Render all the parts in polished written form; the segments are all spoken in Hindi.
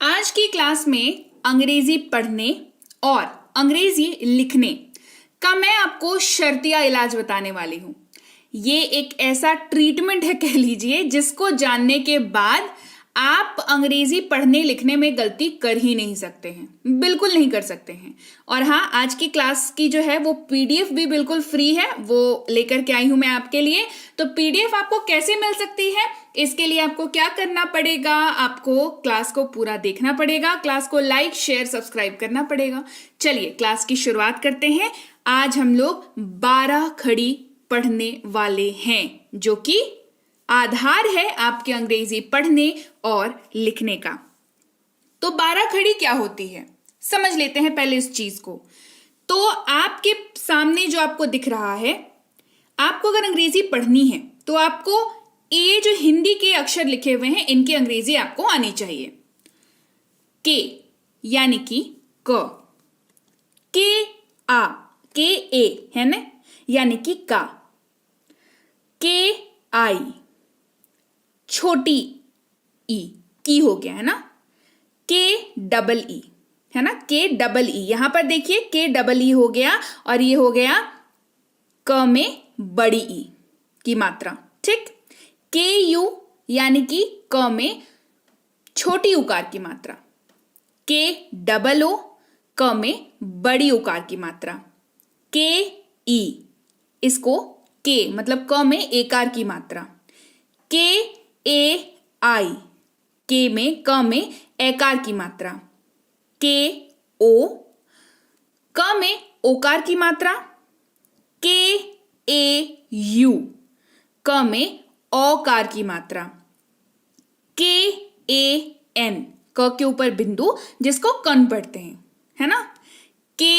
आज की क्लास में अंग्रेजी पढ़ने और अंग्रेजी लिखने का मैं आपको शर्तिया इलाज बताने वाली हूं। ये एक ऐसा ट्रीटमेंट है कह लीजिए जिसको जानने के बाद आप अंग्रेजी पढ़ने लिखने में गलती कर ही नहीं सकते हैं, बिल्कुल नहीं कर सकते हैं। और हाँ, आज की क्लास की जो है वो पीडीएफ भी बिल्कुल फ्री है, वो लेकर के आई हूं मैं आपके लिए। तो पीडीएफ आपको कैसे मिल सकती है, इसके लिए आपको क्या करना पड़ेगा, आपको क्लास को पूरा देखना पड़ेगा, क्लास को लाइक शेयर सब्सक्राइब करना पड़ेगा। चलिए क्लास की शुरुआत करते हैं। आज हम लोग 12 खड़ी पढ़ने वाले हैं जो कि आधार है आपके अंग्रेजी पढ़ने और लिखने का। तो 12 खड़ी क्या होती है समझ लेते हैं पहले इस चीज को। तो आपके सामने जो आपको दिख रहा है, आपको अगर अंग्रेजी पढ़नी है तो आपको ये जो हिंदी के अक्षर लिखे हुए हैं इनकी अंग्रेजी आपको आनी चाहिए। के यानी कि क, के आ, के ए है ना, यानी कि का, के आई, छोटी ई की हो गया है ना, के डबल ई है ना, के डबल ई यहां पर देखिए के डबल ई हो गया और ये हो गया क में बड़ी ई की मात्रा। ठीक, के यू यानी कि क में छोटी उकार की मात्रा, के डबल ओ क में बड़ी उकार की मात्रा, के ई इसको के मतलब क में एकार की मात्रा, के ए आई के में क में एकार की मात्रा, के ओ क में ओकार की मात्रा, के ए यू क में औकार की मात्रा, के ए एन क के ऊपर बिंदु जिसको कन पढ़ते हैं है ना, के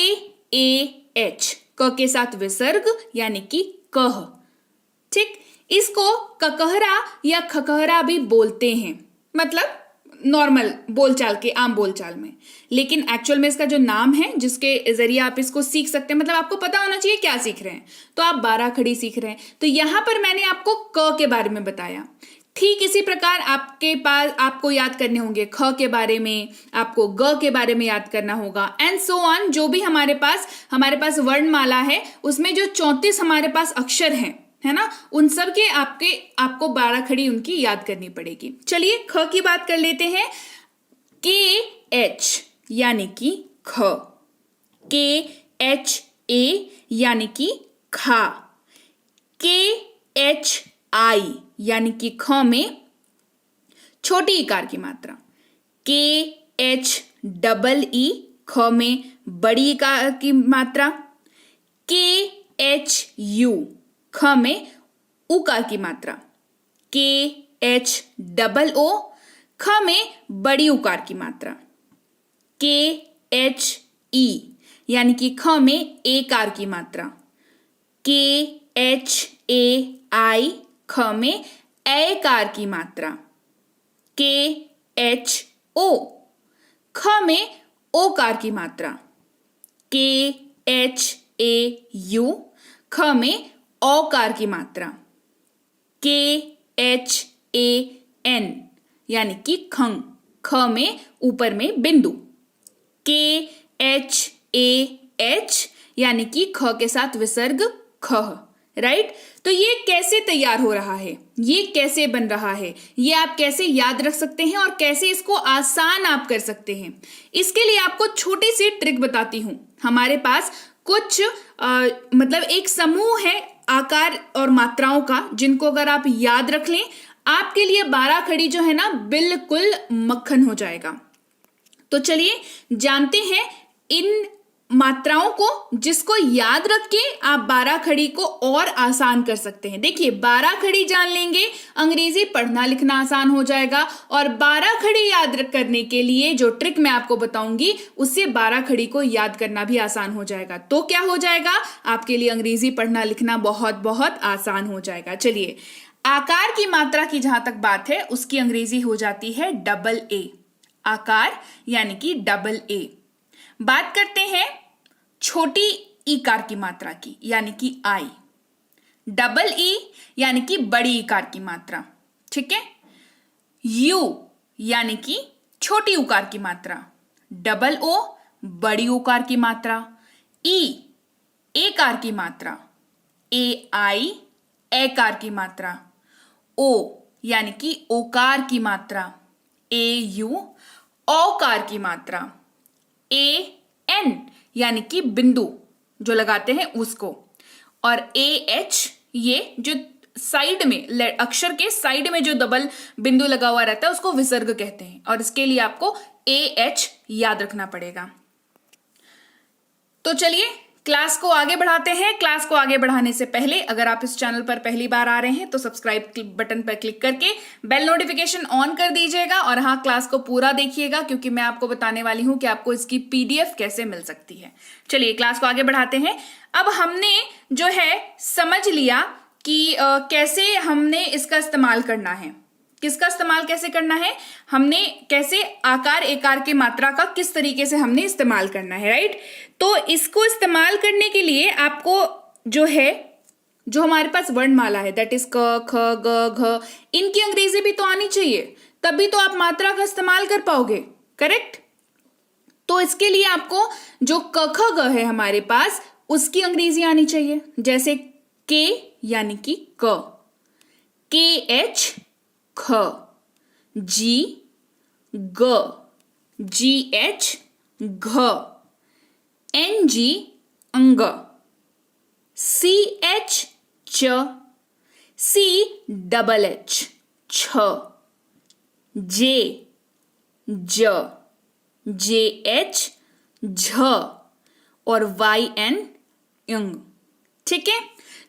ए एच क के साथ विसर्ग यानी कि कह। ठीक, इसको ककहरा या खकहरा भी बोलते हैं, मतलब नॉर्मल बोलचाल के आम बोलचाल में, लेकिन एक्चुअल में इसका जो नाम है जिसके जरिए आप इसको सीख सकते हैं, मतलब आपको पता होना चाहिए क्या सीख रहे हैं। तो आप 12 खड़ी सीख रहे हैं, तो यहां पर मैंने आपको क के बारे में बताया। ठीक इसी प्रकार आपके पास आपको याद करने होंगे ख के बारे में, आपको ग के बारे में याद करना होगा एंड सो ऑन। जो भी हमारे पास वर्णमाला है उसमें जो 34 हमारे पास अक्षर हैं है ना, उन सब के आपको 12 खड़ी उनकी याद करनी पड़ेगी। चलिए ख की बात कर लेते हैं। के एच यानी कि ख, के एच ए यानी कि खा, के एच आई यानी कि ख में छोटी इकार की मात्रा, के एच डबल ई ख में बड़ी इकार की मात्रा, के एच यू ख में उकार की मात्रा, के एच डबल ओ ख में बड़ी उकार की मात्रा, के एच ई यानी कि ख में एकार की मात्रा, के एच ए आई ख में ऐकार की मात्रा, के एच ओ ख में ओकार की मात्रा, के एच ए यू ख में औकार की मात्रा, के एच ए एन यानी कि खंग ख में ऊपर में बिंदु, के एच ए एच यानी कि ख के साथ विसर्ग खह। राइट, तो ये कैसे तैयार हो रहा है, ये कैसे बन रहा है, ये आप कैसे याद रख सकते हैं और कैसे इसको आसान आप कर सकते हैं, इसके लिए आपको छोटी सी ट्रिक बताती हूं। हमारे पास कुछ मतलब एक समूह है आकार और मात्राओं का, जिनको अगर आप याद रख लें आपके लिए 12 खड़ी जो है ना बिल्कुल मक्खन हो जाएगा। तो चलिए जानते हैं इन मात्राओं को, जिसको याद रख के आप 12 खड़ी को और आसान कर सकते हैं। देखिए 12 खड़ी जान लेंगे अंग्रेजी पढ़ना लिखना आसान हो जाएगा, और 12 खड़ी याद करने के लिए जो ट्रिक मैं आपको बताऊंगी उससे 12 खड़ी को याद करना भी आसान हो जाएगा। तो क्या हो जाएगा, आपके लिए अंग्रेजी पढ़ना लिखना बहुत बहुत आसान हो जाएगा। चलिए आकार की मात्रा की जहां तक बात है उसकी अंग्रेजी हो जाती है डबल ए, आकार यानी कि डबल ए। बात करते हैं छोटी ईकार की मात्रा की यानी कि आई, डबल ई यानी कि बड़ी इकार की मात्रा। ठीक है, यू यानी कि छोटी उकार की मात्रा, डबल ओ बड़ी उकार की मात्रा, ई एकार की मात्रा, ए आई एकार की मात्रा, ओ यानी कि ओकार की मात्रा, ए यू औकार की मात्रा, ए एन यानी कि बिंदु जो लगाते हैं उसको, और ए एच ये जो साइड में अक्षर के साइड में जो डबल बिंदु लगा हुआ रहता है उसको विसर्ग कहते हैं, और इसके लिए आपको ए एच याद रखना पड़ेगा। तो चलिए क्लास को आगे बढ़ाते हैं। क्लास को आगे बढ़ाने से पहले अगर आप इस चैनल पर पहली बार आ रहे हैं तो सब्सक्राइब बटन पर क्लिक करके बेल नोटिफिकेशन ऑन कर दीजिएगा, और हाँ, क्लास को पूरा देखिएगा क्योंकि मैं आपको बताने वाली हूं कि आपको इसकी पीडीएफ कैसे मिल सकती है। चलिए क्लास को आगे बढ़ाते हैं। अब हमने जो है समझ लिया कि कैसे हमने इसका इस्तेमाल करना है, किसका इस्तेमाल कैसे करना है, हमने कैसे आकार एकार की मात्रा का किस तरीके से हमने इस्तेमाल करना है, राइट। तो इसको इस्तेमाल करने के लिए आपको जो है, जो हमारे पास वर्णमाला है दैट इज क ख ग घ, इनकी अंग्रेजी भी तो आनी चाहिए, तभी तो आप मात्रा का इस्तेमाल कर पाओगे, करेक्ट। तो इसके लिए आपको जो क ख ग है हमारे पास उसकी अंग्रेजी आनी चाहिए, जैसे के यानी कि क, के एच ख, जी ग, जी एच घ, एन जी अंग, सी एच च, सी डबल एच छ, जे ज, जे एच झ, और वाई एन यंग। ठीक है,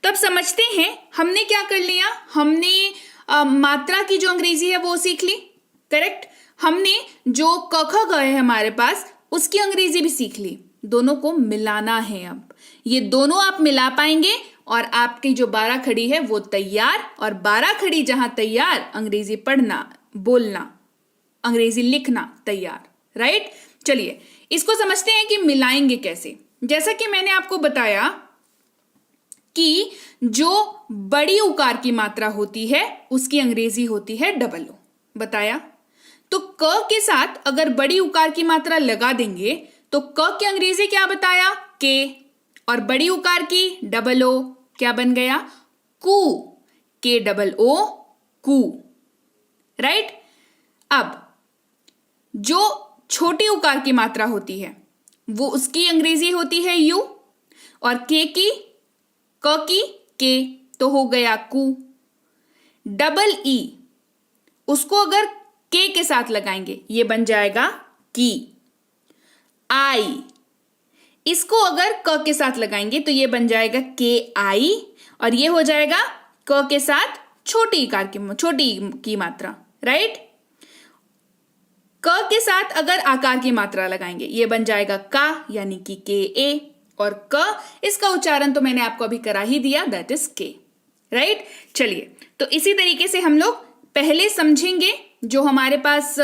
तो अब समझते हैं हमने क्या कर लिया। हमने मात्रा की जो अंग्रेजी है वो सीख ली, करेक्ट। हमने जो क ख ग है हमारे पास उसकी अंग्रेजी भी सीख ली। दोनों को मिलाना है। अब ये दोनों आप मिला पाएंगे और आपकी जो 12 खड़ी है वो तैयार, और 12 खड़ी जहां तैयार, अंग्रेजी पढ़ना, बोलना, अंग्रेजी लिखना तैयार, राइट। चलिए इसको समझते हैं कि मिलाएंगे कैसे। जैसा कि मैंने आपको बताया कि जो बड़ी उकार की मात्रा होती है उसकी अंग्रेजी होती है डबल ओ, बताया। तो क के साथ अगर बड़ी उकार की मात्रा लगा देंगे तो क की अंग्रेजी क्या बताया, के, और बड़ी उकार की डबल ओ क्या बन गया, कू, के डबल ओ कू, राइट। अब जो छोटी उकार की मात्रा होती है वो उसकी अंग्रेजी होती है यू, और के की, क की के तो हो गया कू। डबल ई उसको अगर के के साथ लगाएंगे ये बन जाएगा की। आई इसको अगर क के साथ लगाएंगे तो ये बन जाएगा के आई, और ये हो जाएगा क के साथ छोटी इकार की, छोटी की मात्रा, राइट। क के साथ अगर आकार की मात्रा लगाएंगे ये बन जाएगा का यानी कि के ए, और क इसका उच्चारण तो मैंने आपको अभी करा ही दिया, दैट इज के, राइट। चलिए तो इसी तरीके से हम लोग पहले समझेंगे जो हमारे पास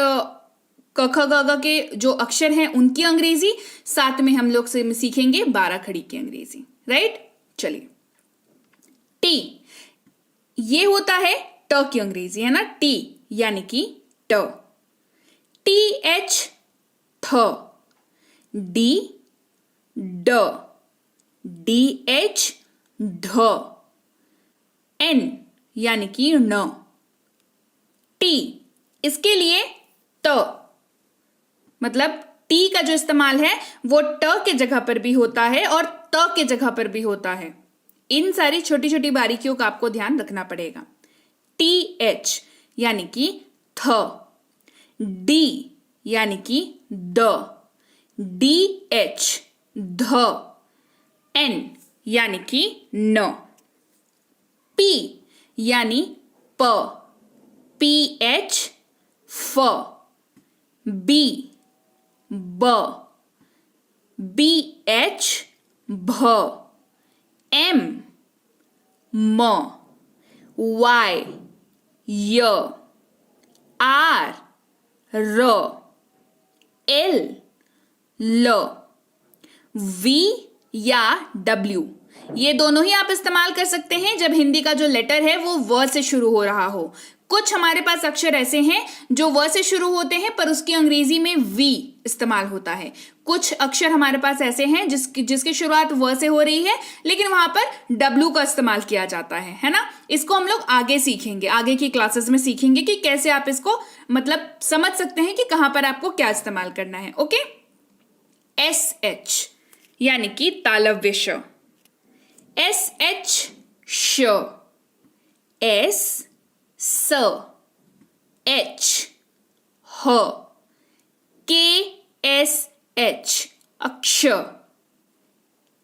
क ख ग घ के जो अक्षर हैं उनकी अंग्रेजी, साथ में हम लोग से सीखेंगे 12 खड़ी की अंग्रेजी, राइट। चलिए टी, ये होता है ट की अंग्रेजी, है ना, टी यानी कि ट। टी एच थ, डी ड, डी एच ढ, एन यानी कि न। टी इसके लिए त, मतलब टी का जो इस्तेमाल है वो ट के जगह पर भी होता है और त के जगह पर भी होता है। इन सारी छोटी छोटी बारीकियों का आपको ध्यान रखना पड़ेगा। टी एच यानी कि थ, डी यानी कि द, डी एच ध, एन यानी कि न। पी यानी प, पी एच फ, बी ब, बी एच भ, एम म, वाई य, आर र, एल ल, वी या डब्ल्यू ये दोनों ही आप इस्तेमाल कर सकते हैं जब हिंदी का जो लेटर है वो व से शुरू हो रहा हो। कुछ हमारे पास अक्षर ऐसे हैं जो व से शुरू होते हैं पर उसकी अंग्रेजी में वी इस्तेमाल होता है। कुछ अक्षर हमारे पास ऐसे हैं जिसकी शुरुआत व से हो रही है लेकिन वहां पर डब्ल्यू का इस्तेमाल किया जाता है ना। इसको हम लोग आगे सीखेंगे, आगे की क्लासेस में सीखेंगे कि कैसे आप इसको मतलब समझ सकते हैं कि कहां पर आपको क्या इस्तेमाल करना है। ओके, एस एच यानी कि तालव्य श, एस एच श, एस स, एच ह, के एस एच अक्ष,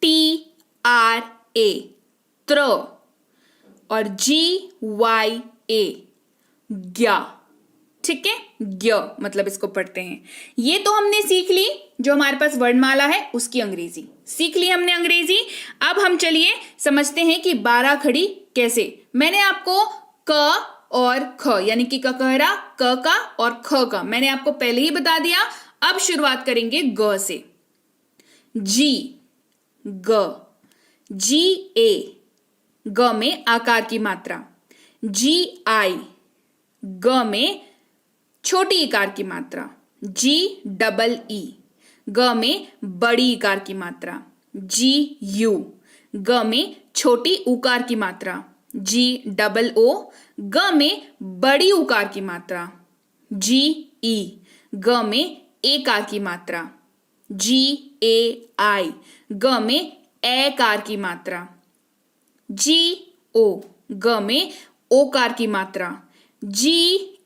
टी आर ए त्र और जी वाई ए ज्ञा। ठीक है, ज्ञ मतलब इसको पढ़ते हैं। ये तो हमने सीख ली, जो हमारे पास वर्णमाला है उसकी अंग्रेजी सीख ली हमने अंग्रेजी। अब हम चलिए समझते हैं कि 12 खड़ी कैसे। मैंने आपको क और ख यानी कि ककहरा क का और ख का मैंने आपको पहले ही बता दिया। अब शुरुआत करेंगे ग से। जी ग, जी ए ग में आकार की मात्रा, जी आई ग में छोटी इकार की मात्रा, जी डबल ई ग में बड़ी इकार की मात्रा, जी यू ग में छोटी उकार की मात्रा, जी डबल ओ ग में बड़ी उकार की मात्रा, जी ई ग में एकार की मात्रा, जी ए आई ग में एकार की मात्रा, जी ओ ग में ओकार की मात्रा, जी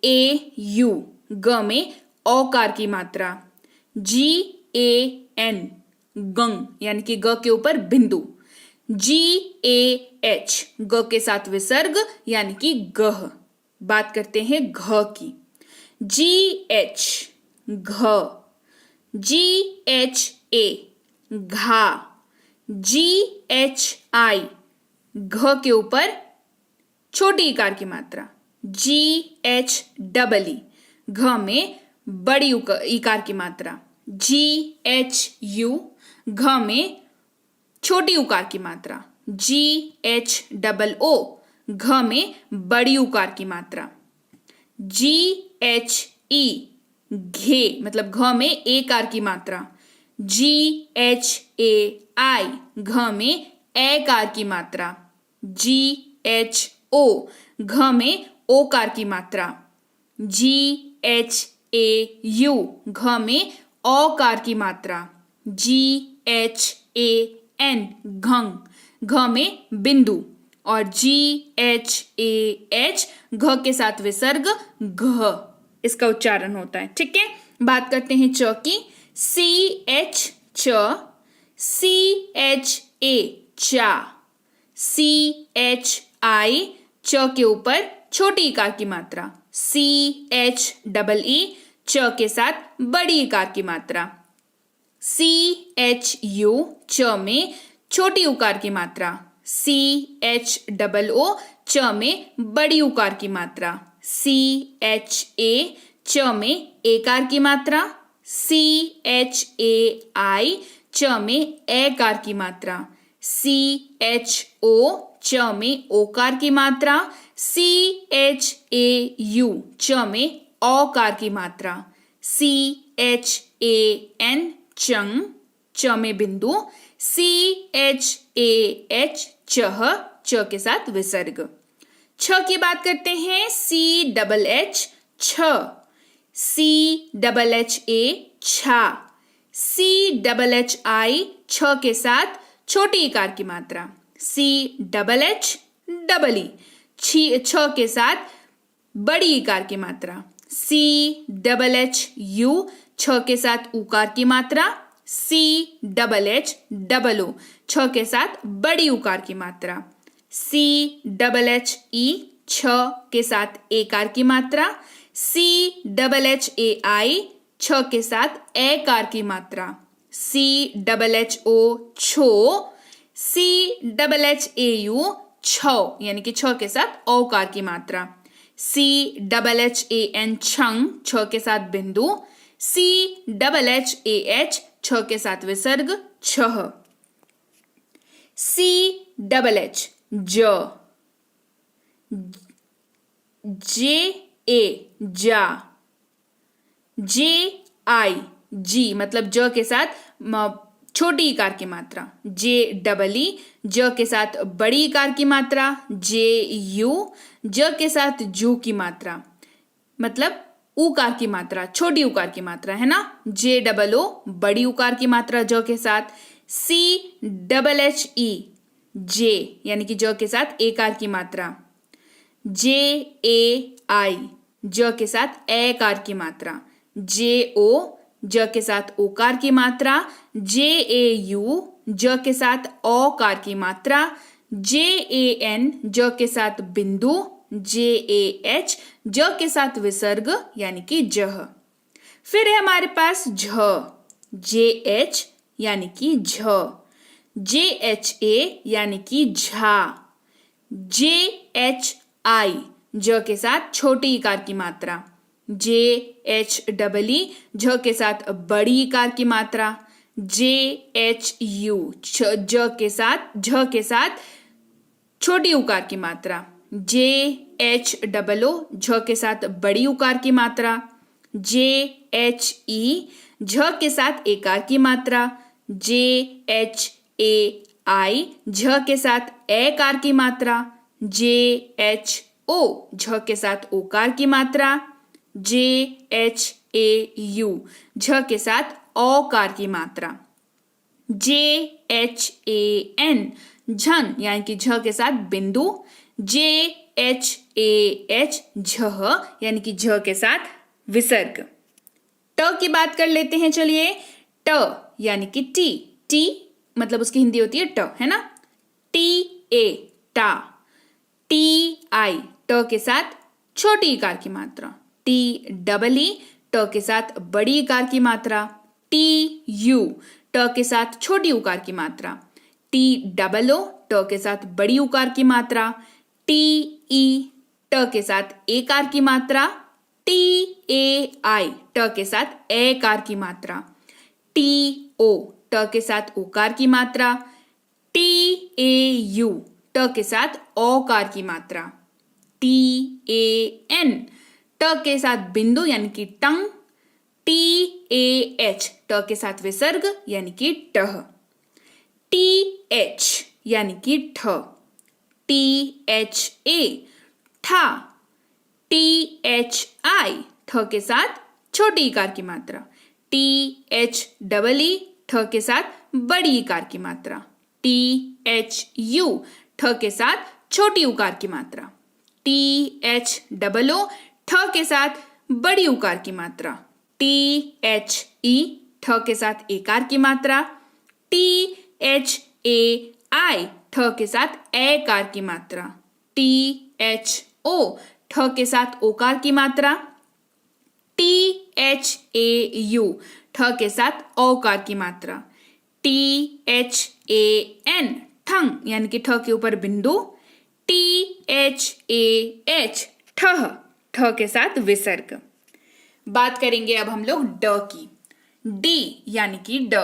ए यू ग में औकार की मात्रा, जी ए एन गंग यानी कि ग के ऊपर बिंदु, जी ए एच ग के साथ विसर्ग यानी कि गह। बात करते हैं घ की। जी एच घ, जी एच ए घा, जी एच आई घ के ऊपर छोटी इकार की मात्रा, जी एच डबल ई घ में बड़ी इकार की मात्रा, जी एच यू घ में छोटी उकार की मात्रा, जी एच डबल ओ घ में बड़ी उकार की मात्रा, जी एच ई घे मतलब घ में एकार की मात्रा, जी एच ए आई घ में एकार की मात्रा, जी एच ओ घ में ओकार की मात्रा, जी एच ए यू घ में औकार की मात्रा, जी एच ए एन घंग घ में बिंदु और जी एच ए एच घ के साथ विसर्ग घ इसका उच्चारण होता है। ठीक है, बात करते हैं च की। सी एच च, सी एच ए चा, सी एच आई च के ऊपर छोटी इकार की मात्रा, सी एच डबल ई च के साथ बड़ी इकार की मात्रा, सी एच यू च में छोटी उकार की मात्रा, सी एच डबल ओ च में बड़ी उकार की मात्रा, सी एच ए च में एकार की मात्रा, सी एच ए आई च में एकार की मात्रा, सी एच ओ च में ओकार की मात्रा, सी एच ए यू च में औकार की मात्रा, सी एच ए एन चंग च में बिंदु, सी एच ए एच चह च के साथ विसर्ग। छ की बात करते हैं। सी डबल एच छ, सी डबल एच ए छा, सी डबल एच आई छ के साथ छोटी इकार की मात्रा, C double H double E छ के साथ बड़ी इकार की मात्रा, सी डबल एच यू छ के साथ उकार की मात्रा, C double H double O छ के साथ बड़ी उकार की मात्रा, सी डबल एच ई छ के साथ एकार की मात्रा, सी डबल एच ए आई छ के साथ एकार की मात्रा, सी डबल एच ओ छो, C double H A U छो यानी कि छ के साथ औकार की मात्रा, C double H A N छंग छ के साथ बिंदु, C double H A H छ के साथ विसर्ग छह। CHH ज, JA जा, JI जी मतलब ज के साथ छोटी इकार की मात्रा, JEE ज के साथ बड़ी इकार की मात्रा, JU ज के साथ जू की मात्रा मतलब उकार की मात्रा, छोटी उकार की मात्रा है ना। JOO बड़ी उकार की मात्रा ज के साथ, CHHE जे यानी कि ज के साथ एकार की मात्रा, JAI ज के साथ एकार की मात्रा, JO ज के साथ ओकार की मात्रा, JAU ज के साथ औकार की मात्रा, JAN ज के साथ बिंदु, JAH ज के साथ विसर्ग यानी कि जह। फिर है हमारे पास झ, JH यानी कि झ, JHA यानी कि झा, JHI ज के साथ छोटी इकार की मात्रा, JHEE झ के साथ बड़ी इकार की मात्रा, JHU झ के साथ छोटी उकार की मात्रा, JHOO झ के साथ बड़ी उकार की मात्रा, JHE झ के साथ एकार की मात्रा, JHAI झ के साथ एकार की मात्रा, JHO झ के साथ ओकार की मात्रा, JHAU झ के साथ औकार की मात्रा, JHAN झन यानी कि झ के साथ बिंदु, JHAH झह यानी कि झ के साथ विसर्ग। ट की बात कर लेते हैं चलिए। ट यानी कि टी मतलब उसकी हिंदी होती है ट, है ना। TA टा, TI ट के साथ छोटी इकार की मात्रा, TEE ट के साथ बड़ी इकार की मात्रा, TU ट के साथ छोटी उकार की मात्रा, TOO ट के साथ बड़ी उकार की मात्रा, TE ट के साथ एकार की मात्रा, TAI ट के साथ एकार की मात्रा, TO ट के साथ ओकार की मात्रा, TAU ट के साथ औकार की मात्रा, TAN ट के साथ बिंदु यानी कि टंग, TAH ट के साथ विसर्ग यानी कि टह, TH यानी कि ठ, THA ठा, THI ठ के साथ छोटी इकार की मात्रा, THEE ठ के साथ बड़ी इकार की मात्रा, THU ठ के साथ छोटी उकार की मात्रा, THOO ठ के साथ बड़ी उकार की मात्रा, THE ठ के साथ एकार की मात्रा, THAI ठ के साथ एकार की मात्रा, THO ठ के साथ ओकार की मात्रा, THAU ठ के साथ औकार की मात्रा, THAN ठंग यानी कि ठ के ऊपर बिंदु, THAH ठह ठ के साथ विसर्ग। बात करेंगे अब हम लोग ड की। डी यानी कि ड,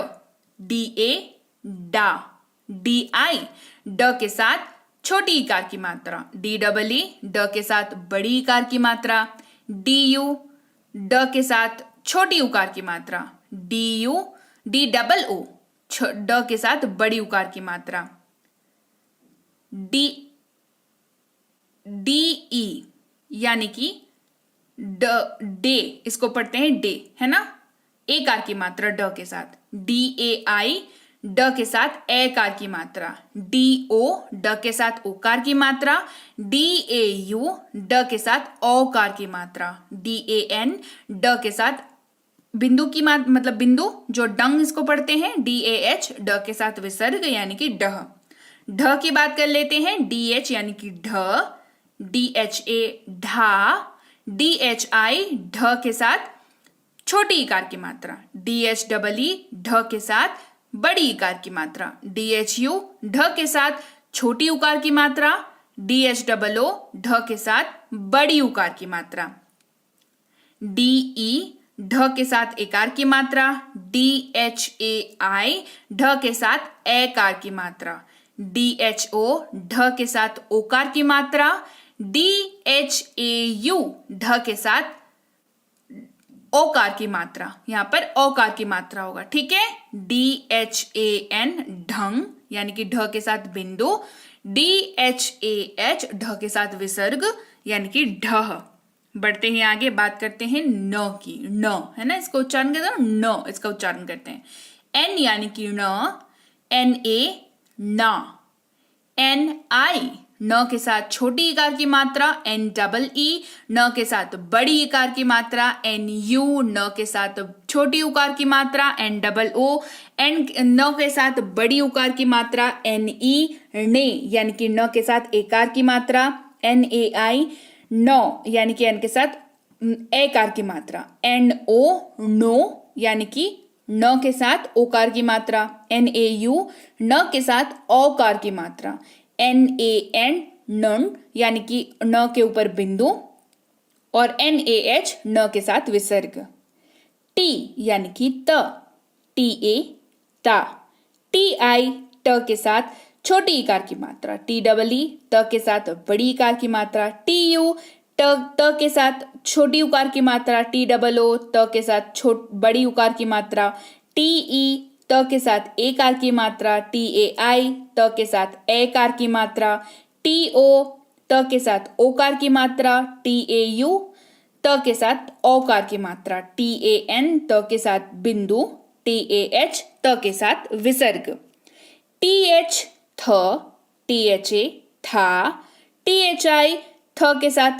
DA डा, DI ड के साथ छोटी इकार की मात्रा, DEE ड के साथ बड़ी इकार की मात्रा, DU ड के साथ छोटी उकार की मात्रा, DOO ड के साथ बड़ी उकार की मात्रा, DE यानी कि डे, इसको पढ़ते हैं डे, है ना, एकार की मात्रा ड के साथ, DAI ड के साथ एकार की मात्रा, DO ड के साथ ओकार की मात्रा, DAU ड के साथ औकार की मात्रा, DAN ड के साथ बिंदु की मात्रा मतलब बिंदु जो डंग इसको पढ़ते हैं, DAH ड के साथ विसर्ग यानी कि डह। ढ की बात कर लेते हैं। DH यानी कि ढ, DHA ढा, DHI ढ के साथ छोटी इकार की मात्रा, DHEE ढ के साथ बड़ी इकार की मात्रा, DHU ढ के साथ छोटी उकार की मात्रा, DHOO ढ के साथ बड़ी उकार की मात्रा, DE ढ के साथ एकार की मात्रा, DHAI ढ के साथ एकार की मात्रा, DHO ढ के साथ ओकार की मात्रा, DHAU ढ के साथ ओकार की मात्रा, यहां पर ओकार की मात्रा होगा, ठीक है। DHAN ढंग यानी कि ढ के साथ बिंदु, DHAH ढ के साथ विसर्ग यानी कि ढह। बढ़ते हैं आगे, बात करते हैं न की। न है ना, इसका उच्चारण करते हैं न, इसका उच्चारण करते हैं। N यानी कि न, NA ना, NI न के साथ छोटी इकार की मात्रा, NEE न के साथ बड़ी इकार की मात्रा, NU न के साथ छोटी उकार की मात्रा, NOO न के साथ बड़ी उकार की मात्रा, NE ने यानी कि न के साथ एकार की मात्रा, NAI नो यानी कि n के साथ एकार की मात्रा, NO नो यानी कि न के साथ ओकार की मात्रा, NAU न के साथ औकार की मात्रा, NAN नन यानी कि न के ऊपर बिंदु, और NAH न के साथ विसर्ग। T यानी कि त, TA ता, TI ट के साथ छोटी इकार की मात्रा, TEE त के साथ बड़ी इकार की मात्रा, TU त के साथ छोटी उकार की मात्रा, TOO त के साथ बड़ी उकार की मात्रा, TE त के साथ एकार की मात्रा, TAI त के साथ एकार की मात्रा, TO त के साथ ओकार की मात्रा, TAU त के साथ औकार की मात्रा, TAN त के साथ बिंदु, TAH त के साथ विसर्ग। TH थ, THA था, THI थ के साथ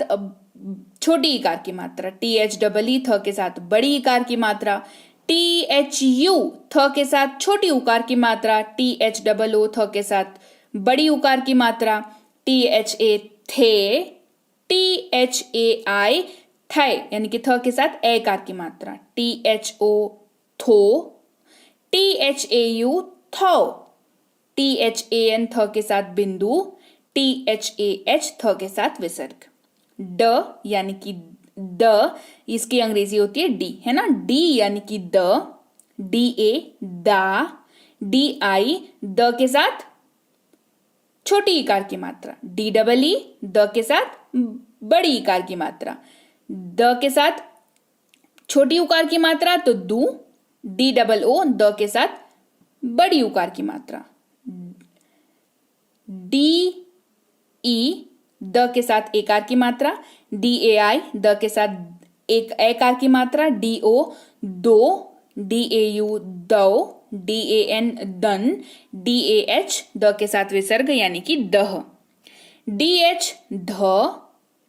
छोटी इकार की मात्रा, THEE थ के साथ बड़ी इकार की मात्रा, THU थ के साथ छोटी उकार की मात्रा, THOO थ के साथ बड़ी उकार की मात्रा, THA थे, THAI थे यानी कि थ के साथ एकार की मात्रा, THO थो, THAU थो, THAN थ के साथ बिंदु, THAH थ के साथ विसर्ग। ड यानी कि द, इसकी अंग्रेजी होती है डी, है ना। डी यानी कि द, DA दा, DI द के साथ छोटी इकार की मात्रा, DEE द के साथ बड़ी इकार की मात्रा, द के साथ छोटी उकार की मात्रा तो दू, DOO द के साथ बड़ी उकार की मात्रा, DE द के साथ एकार की मात्रा, DAI द के साथ एक एकार की मात्रा, DO दो, DAU दो, DAN दन, DAH द के साथ विसर्ग यानी कि दह, DH ध,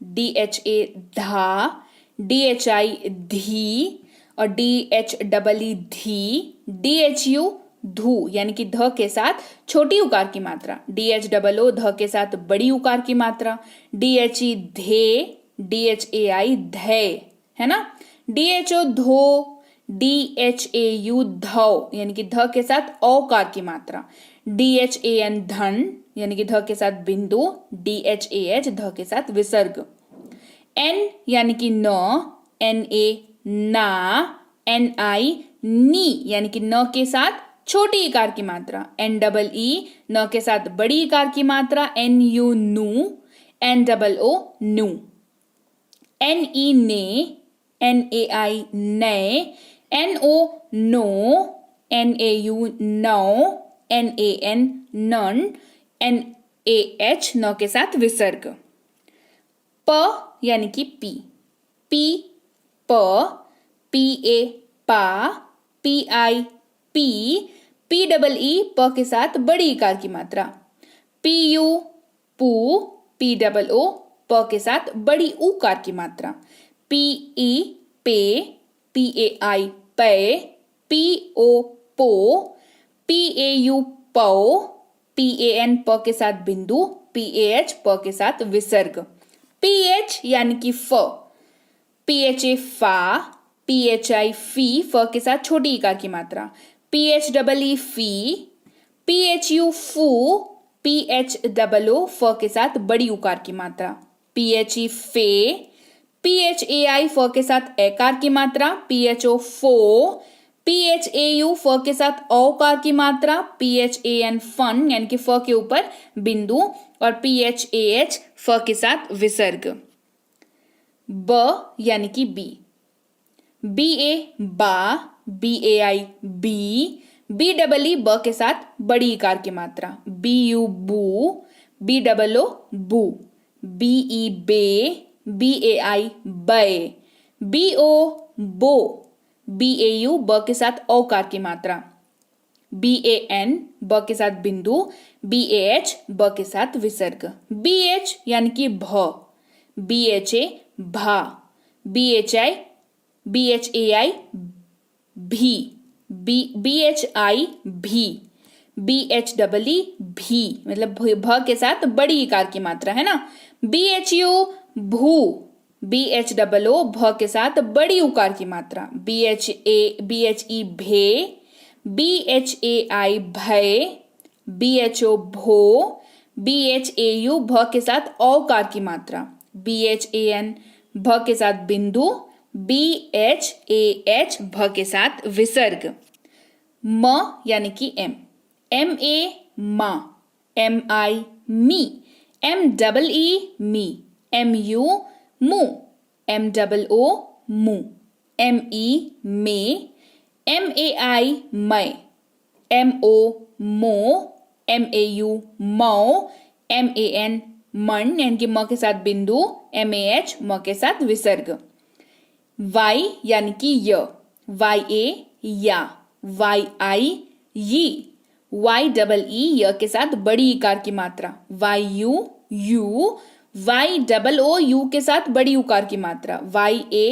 DHA धा, DHI धी और DHEE धी, DHU धू यानी कि ध के साथ छोटी उकार की मात्रा, DHOO ध के साथ बड़ी उकार की मात्रा, DHE धे, DHAI धै, है ना। DHO धो, DHAU धौ यानी कि ध के साथ औकार की मात्रा, DHAN धन यानी कि ध के साथ बिंदु, DHAH ध के साथ विसर्ग। N यानी कि न, NA ना, NI नी यानी कि न के साथ छोटी इकार की मात्रा, NEE न के साथ बड़ी इकार की मात्रा, NU नू, NOO नू, NE ने, NAI नए, NO नो, NAU नौ, NAN नन, NAH न के साथ विसर्ग। प यानी कि पी, P प, PA पा, PI पी, PEE प के साथ बड़ी इकार की मात्रा, PU पू, POO प के साथ बड़ी उकार की मात्रा, PE पे, PAI पे, PO पो, PAU पौ, PAN प के साथ बिंदु, PAH प के साथ विसर्ग। PH यानी कि फ, PHA फा, PHI फी फ के साथ छोटी इकार की मात्रा, PHEE फी, PHU फू, PHOO फ के साथ बड़ी उकार की मात्रा, PHE फे, PHAI फ के साथ एकार की मात्रा, PHO फो, PHAU फ के साथ औकार की मात्रा, PHAN फन यानी कि फ के ऊपर बिंदु, और PHAH फ के साथ विसर्ग। ब यानी कि बी, BA बा, BAI बी, BEE ब के साथ बड़ी इकार की मात्रा, BU बू, BOO बू, BE bay, BAI by, BO बो, BAU ब के साथ औकार की मात्रा, BAN ब के साथ बिंदु, BAH ब के साथ विसर्ग। BH यानी कि भ, BHA भा, BHAI भी, BHI भी, BHEE भी, मतलब भ के साथ बड़ी इकार की मात्रा है ना। BHU भू, BHOO भ के साथ बड़ी उकार की मात्रा, BHE भे, BHAI भय, BHO भो, BHAU भ के साथ औकार की मात्रा, BHAN भ के साथ बिंदु, BHAH भ के साथ विसर्ग। म यानी कि M, MA मा, MI मी, MEE मी, MU मु, MOO मु, ME मे, MAI मै, MO मो, MAU मौ, MAN मन यानी कि म के साथ बिंदु, MAH म के साथ विसर्ग। Y यानी कि य, YA या, YI यी, YEE य के साथ बड़ी इकार की मात्रा, YU यू, YOO यू के साथ बड़ी उकार की मात्रा, YA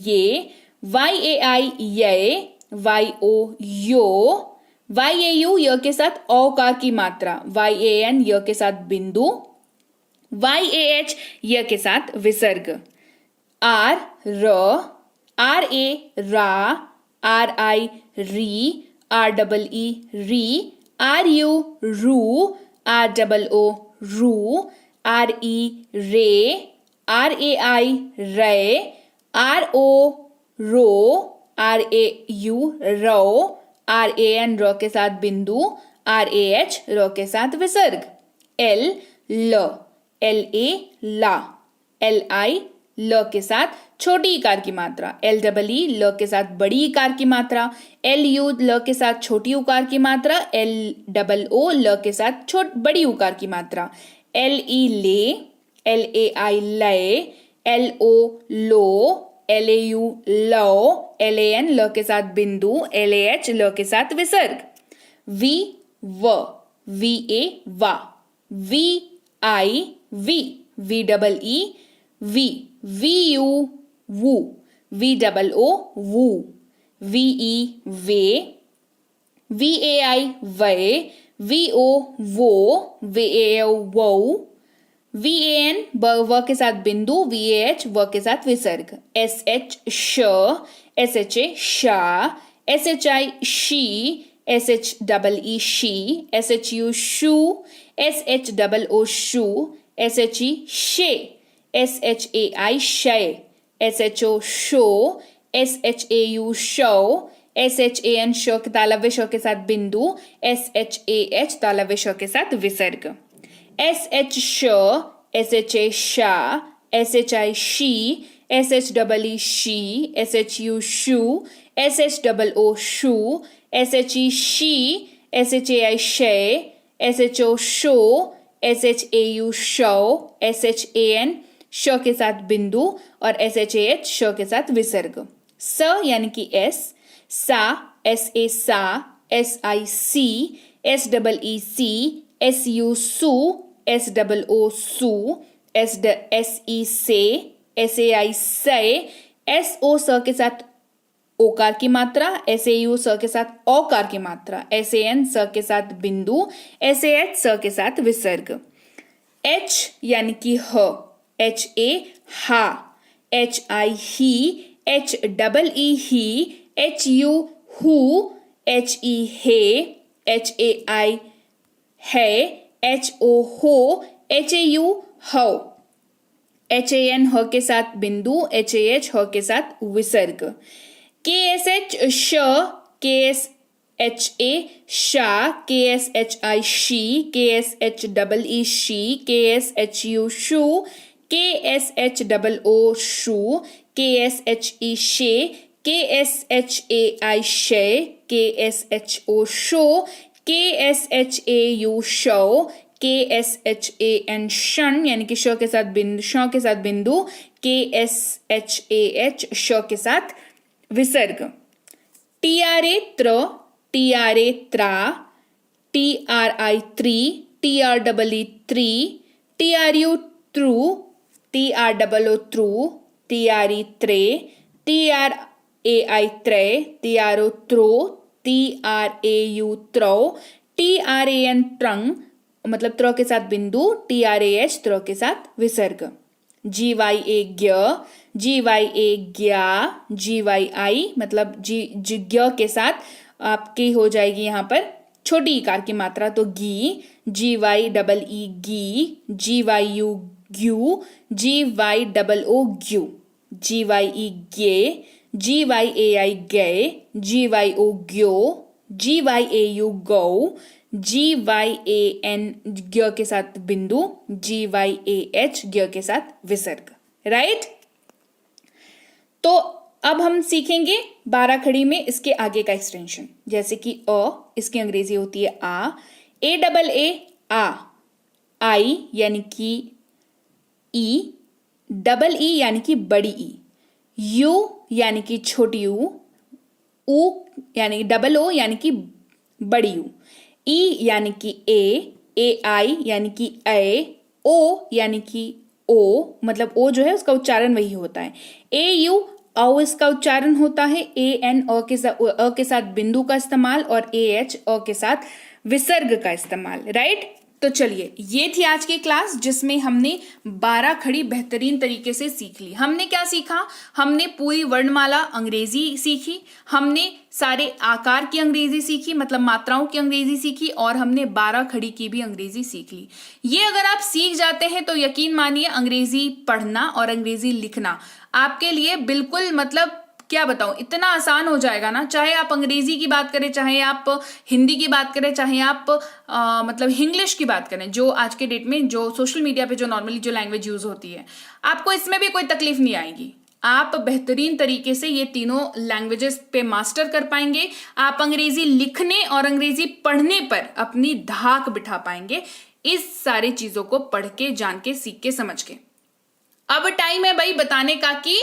ये, YAI ये, YO यो, YAU य के साथ औकार की मात्रा, YAN य के साथ बिंदु, YAH य के साथ विसर्ग। R र, RA रा, RI री, REE री, RU रू, ROO रू, RE रे, RAI रे, RO रो, RAU रो, RAN र के साथ बिंदु, RAH र के साथ विसर्ग। L ल, LA ला, LI ल के साथ छोटी इकार की मात्रा, LEE ल के साथ बड़ी इकार की मात्रा, LU ल के साथ छोटी उकार की मात्रा, LOO ल के साथ बड़ी उकार की मात्रा, LE ले, LAI लय, LO लो, LAU लो, LAN ल के साथ बिंदु, LAH ल के साथ विसर्ग। V व, VA वा, VI वी, VEE वी, VU वू, VOO वू, VE वे, VAI वय, VO वो, VAO वो, VAN व के साथ बिंदु, VAH व के साथ विसर्ग। SH श, SHA शा, SHI she, SHEE she, SHU shoe, SHOO shoe, SHE शे, SHAI शय, SHO show, SHAU show, SHAN show के तालव्य श के साथ बिंदु, SHAH तालव्य श के साथ विसर्ग। SH श, SHA शा, SHI she, SHEE she, SHU shoe, SHOO shoe, SHE she, SHAI शय, SHO show, SHAU show, SHAN श के साथ बिंदु और SHAH श के साथ विसर्ग। स यानी कि S, सा, SA सा, SI सी, SEEC, SU सू, SOO सू, SE से, SAI से, SO स के साथ ओकार की मात्रा, SAU स के साथ औकार की मात्रा, SAN स के साथ बिंदु, SAH स के साथ विसर्ग। H यानी कि ह, HA हा, HI ही, HEE ही, HU हु, HE हे, HAI है, HO हो, HAU हौ, HAN ह के साथ बिंदु, HAH ह के साथ विसर्ग। KSH श, KSHA शा, KSHI she, KSHEE she, KSHU shoe, KSHOO shoe, KSHE शे, KSHAI शे, KSHO show, KSHAU show, KSHAN शन यानी कि श के साथ बिंदु, KSHAH श के साथ विसर्ग। TRA त्र, TRA त्रा, TRI त्री, TREE त्री, TRU true, TROO true, TRE त्रे, TRAI त्रे, TRO throw, TRAU throw, TRAN ट्रंग मतलब त्र के साथ बिंदु, TRAH त्र के साथ विसर्ग। GYA ग्य, GYA ग्या, GYI मतलब ज्ञ के साथ आपकी हो जाएगी यहाँ पर छोटी इकार की मात्रा तो गी, GYEE गी, GYU Gue, GYOO Gue, GYE गे, GYAI गए, GYO ग्यो, GYAU गौ, GYAN ग्य के साथ बिंदु, GYAH ग्य के साथ विसर्ग। राइट? तो अब हम सीखेंगे 12 खड़ी में इसके आगे का एक्सटेंशन, जैसे कि इसकी अंग्रेजी होती है आ, AA आ, आई यानी कि ई, डबल ई यानी कि बड़ी ई, यू यानी कि छोटी यू, ऊ यानी डबल ओ यानी कि बड़ी यू, ई यानी कि ए आई यानी कि ए, ओ यानी कि ओ मतलब ओ जो है उसका उच्चारण वही होता है, ए यू औ इसका उच्चारण होता है, ए एन अ के साथ बिंदु का इस्तेमाल और ए एच अ के साथ विसर्ग का इस्तेमाल। राइट? तो चलिए, ये थी आज की क्लास जिसमें हमने 12 खड़ी बेहतरीन तरीके से सीख ली। हमने क्या सीखा? हमने पूरी वर्णमाला अंग्रेजी सीखी, हमने सारे आकार की अंग्रेजी सीखी मतलब मात्राओं की अंग्रेजी सीखी, और हमने 12 खड़ी की भी अंग्रेजी सीख ली। ये अगर आप सीख जाते हैं तो यकीन मानिए अंग्रेजी पढ़ना और अंग्रेजी लिखना आपके लिए बिल्कुल मतलब क्या बताऊं, इतना आसान हो जाएगा ना। चाहे आप अंग्रेजी की बात करें, चाहे आप हिंदी की बात करें, चाहे आप मतलब इंग्लिश की बात करें, जो आज के डेट में जो सोशल मीडिया पे जो नॉर्मली जो लैंग्वेज यूज होती है, आपको इसमें भी कोई तकलीफ नहीं आएगी। आप बेहतरीन तरीके से ये तीनों लैंग्वेजेस पे मास्टर कर पाएंगे। आप अंग्रेजी लिखने और अंग्रेजी पढ़ने पर अपनी धाक बिठा पाएंगे, इस सारी चीजों को पढ़ के, जान के, सीख के, समझ के। अब टाइम है भाई बताने का कि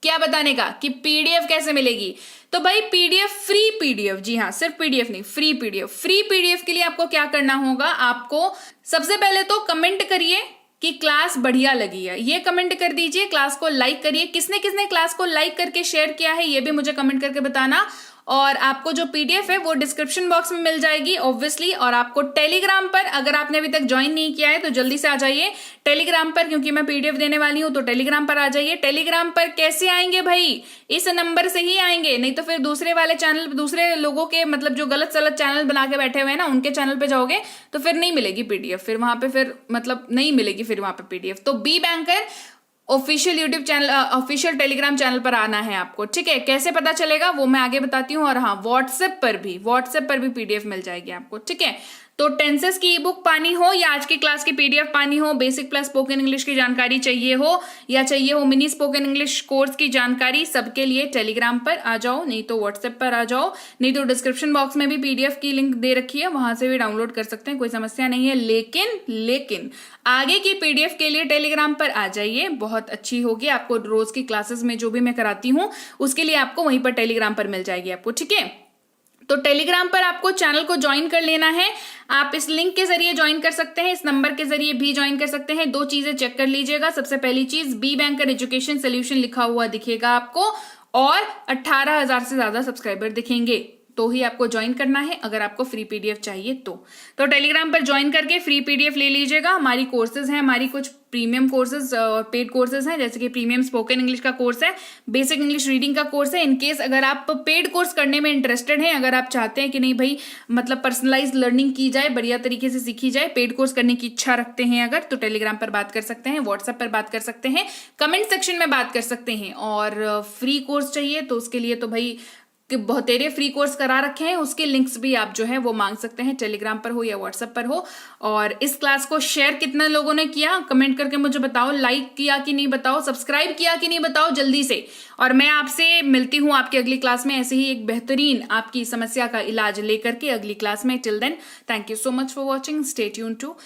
क्या बताने का कि पीडीएफ कैसे मिलेगी। तो भाई पीडीएफ, फ्री पीडीएफ, जी हाँ, सिर्फ पीडीएफ नहीं, फ्री पीडीएफ। फ्री पीडीएफ के लिए आपको क्या करना होगा, आपको सबसे पहले तो कमेंट करिए कि क्लास बढ़िया लगी है, ये कमेंट कर दीजिए। क्लास को लाइक करिए, किसने किसने क्लास को लाइक करके शेयर किया है ये भी मुझे कमेंट करके बताना। और आपको जो पीडीएफ है वो डिस्क्रिप्शन बॉक्स में मिल जाएगी ऑब्वियसली। और आपको टेलीग्राम पर, अगर आपने अभी तक ज्वाइन नहीं किया है तो जल्दी से आ जाइए टेलीग्राम पर, क्योंकि मैं पीडीएफ देने वाली हूं, तो टेलीग्राम पर आ जाइए। टेलीग्राम पर कैसे आएंगे भाई? इस नंबर से ही आएंगे, नहीं तो फिर दूसरे वाले चैनल, दूसरे लोगों के मतलब जो गलत सलत चैनल बना के बैठे हुए हैं ना, उनके चैनल पे जाओगे तो फिर नहीं मिलेगी पीडीएफ, फिर वहां पे फिर मतलब नहीं मिलेगी फिर वहां पे पीडीएफ। तो Be Banker official YouTube channel, official Telegram channel पर आना है आपको, ठीक है। कैसे पता चलेगा वो मैं आगे बताती हूँ। और हाँ, व्हाट्सएप पर भी पीडीएफ मिल जाएगी आपको, ठीक है। तो टेंसेस की ई बुक पानी हो या आज की क्लास की पीडीएफ पानी हो, बेसिक प्लस स्पोकन इंग्लिश की जानकारी चाहिए हो या चाहिए हो मिनी स्पोकन इंग्लिश कोर्स की जानकारी, सबके लिए टेलीग्राम पर आ जाओ, नहीं तो व्हाट्सएप पर आ जाओ, नहीं तो डिस्क्रिप्शन बॉक्स में भी पीडीएफ की लिंक दे रखी है, वहां से भी डाउनलोड कर सकते हैं, कोई समस्या नहीं है। लेकिन आगे की पीडीएफ के लिए टेलीग्राम पर आ जाइए, बहुत अच्छी होगी। आपको रोज की क्लासेस में जो भी मैं कराती हूँ उसके लिए आपको वहीं पर टेलीग्राम पर मिल जाएगी आपको, ठीक है। तो टेलीग्राम पर आपको चैनल को ज्वाइन कर लेना है। आप इस लिंक के जरिए ज्वाइन कर सकते हैं, इस नंबर के जरिए भी ज्वाइन कर सकते हैं। दो चीजें चेक कर लीजिएगा। सबसे पहली चीज, बी बैंकर एजुकेशन सोल्यूशन लिखा हुआ दिखेगा आपको और 18,000 से ज्यादा सब्सक्राइबर दिखेंगे, तो ही आपको ज्वाइन करना है अगर आपको फ्री पीडीएफ चाहिए तो टेलीग्राम पर ज्वाइन करके फ्री पीडीएफ ले लीजिएगा। हमारी कोर्सेज हैं, हमारी कुछ प्रीमियम कोर्सेज और पेड कोर्सेज हैं, जैसे कि प्रीमियम स्पोकन इंग्लिश का कोर्स है, बेसिक इंग्लिश रीडिंग का कोर्स है। इनकेस अगर आप पेड कोर्स करने में इंटरेस्टेड हैं, अगर आप चाहते हैं कि नहीं भाई मतलब पर्सनलाइज लर्निंग की जाए, बढ़िया तरीके से सीखी जाए, पेड कोर्स करने की इच्छा रखते हैं अगर, तो टेलीग्राम पर बात कर सकते हैं, व्हाट्सएप पर बात कर सकते हैं, कमेंट सेक्शन में बात कर सकते हैं। और फ्री कोर्स चाहिए तो उसके लिए तो भाई बहुतेरे फ्री कोर्स करा रखे हैं, उसके लिंक्स भी आप जो है वो मांग सकते हैं, टेलीग्राम पर हो या व्हाट्सएप पर हो। और इस क्लास को शेयर कितने लोगों ने किया कमेंट करके मुझे बताओ, लाइक किया कि नहीं बताओ, सब्सक्राइब किया कि नहीं बताओ जल्दी से। और मैं आपसे मिलती हूँ आपकी अगली क्लास में ऐसे ही एक बेहतरीन आपकी समस्या का इलाज लेकर के अगली क्लास में। Till then thank you so much for watching, stay tuned to